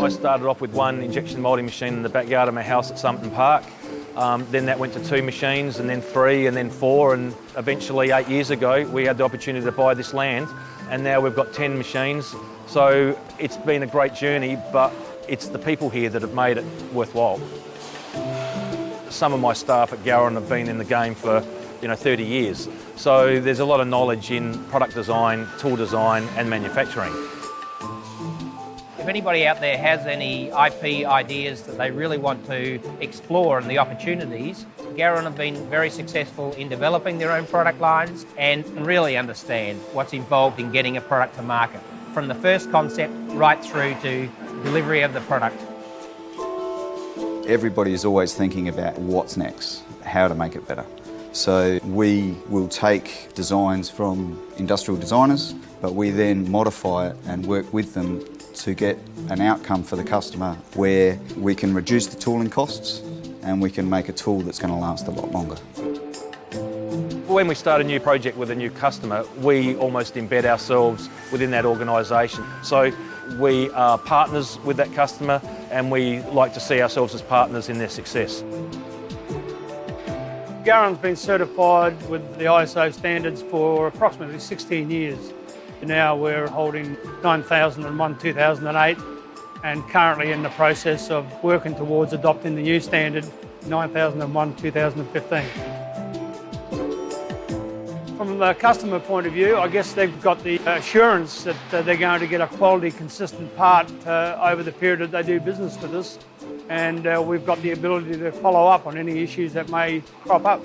I started off with one injection moulding machine in the backyard of my house at Somerton Park. Then that went to 2 machines, and then 3, and then 4, and eventually 8 years ago we had the opportunity to buy this land, and now we've got 10 machines. So it's been a great journey, but it's the people here that have made it worthwhile. Some of my staff at Garon have been in the game for 30 years. So there's a lot of knowledge in product design, tool design and manufacturing. If anybody out there has any IP ideas that they really want to explore and the opportunities, Garon have been very successful in developing their own product lines and really understand what's involved in getting a product to market, from the first concept right through to delivery of the product. Everybody is always thinking about what's next, how to make it better. So we will take designs from industrial designers, but we then modify it and work with them to get an outcome for the customer where we can reduce the tooling costs and we can make a tool that's going to last a lot longer. When we start a new project with a new customer, we almost embed ourselves within that organisation. So we are partners with that customer, and we like to see ourselves as partners in their success. Garon's been certified with the ISO standards for approximately 16 years. Now we're holding 9001-2008 and currently in the process of working towards adopting the new standard 9001-2015. From the customer point of view, I guess they've got the assurance that they're going to get a quality, consistent part over the period that they do business with us, and we've got the ability to follow up on any issues that may crop up.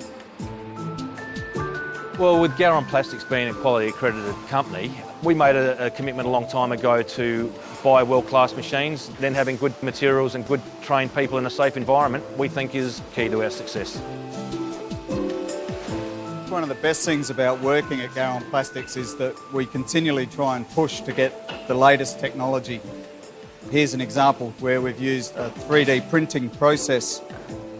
Well, with Garon Plastics being a quality accredited company, we made a commitment a long time ago to buy world-class machines. Then having good materials and good trained people in a safe environment, we think is key to our success. One of the best things about working at Garon Plastics is that we continually try and push to get the latest technology. Here's an example where we've used a 3D printing process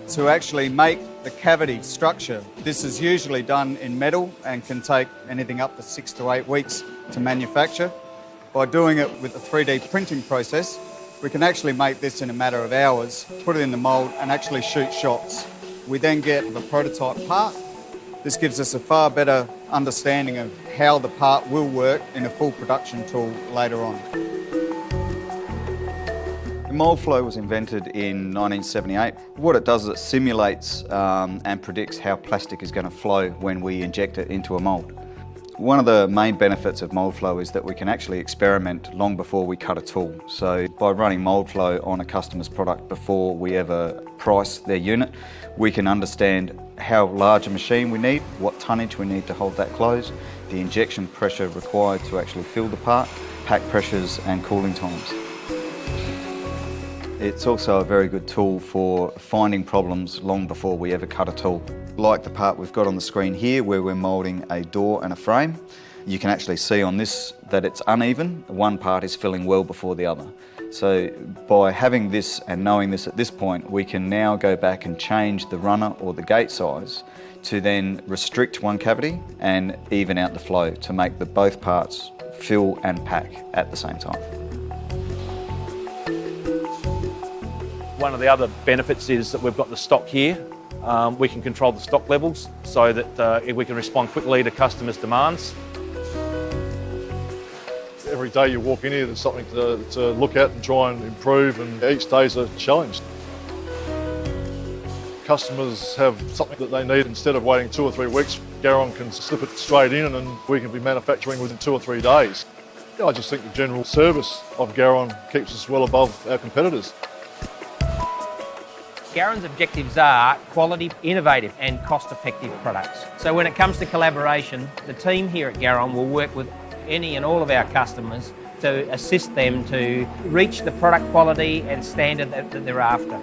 to actually make the cavity structure. This is usually done in metal and can take anything up to 6 to 8 weeks to manufacture. By doing it with the 3D printing process, we can actually make this in a matter of hours, put it in the mould and actually shoot shots. We then get the prototype part. This gives us a far better understanding of how the part will work in a full production tool later on. The mould flow was invented in 1978. What it does is it simulates and predicts how plastic is going to flow when we inject it into a mould. One of the main benefits of mould flow is that we can actually experiment long before we cut a tool. So by running mould flow on a customer's product before we ever price their unit, we can understand how large a machine we need, what tonnage we need to hold that closed, the injection pressure required to actually fill the part, pack pressures and cooling times. It's also a very good tool for finding problems long before we ever cut a tool. Like the part we've got on the screen here where we're moulding a door and a frame, you can actually see on this that it's uneven. One part is filling well before the other. So by having this and knowing this at this point, we can now go back and change the runner or the gate size to then restrict one cavity and even out the flow to make both parts fill and pack at the same time. One of the other benefits is that we've got the stock here. We can control the stock levels so that we can respond quickly to customers' demands. Every day you walk in here, there's something to look at and try and improve, and each day's a challenge. Customers have something that they need. Instead of waiting 2 or 3 weeks, Garon can slip it straight in and we can be manufacturing within 2 or 3 days. I just think the general service of Garon keeps us well above our competitors. Garon's objectives are quality, innovative and cost-effective products. So when it comes to collaboration, the team here at Garon will work with any and all of our customers to assist them to reach the product quality and standard that they're after.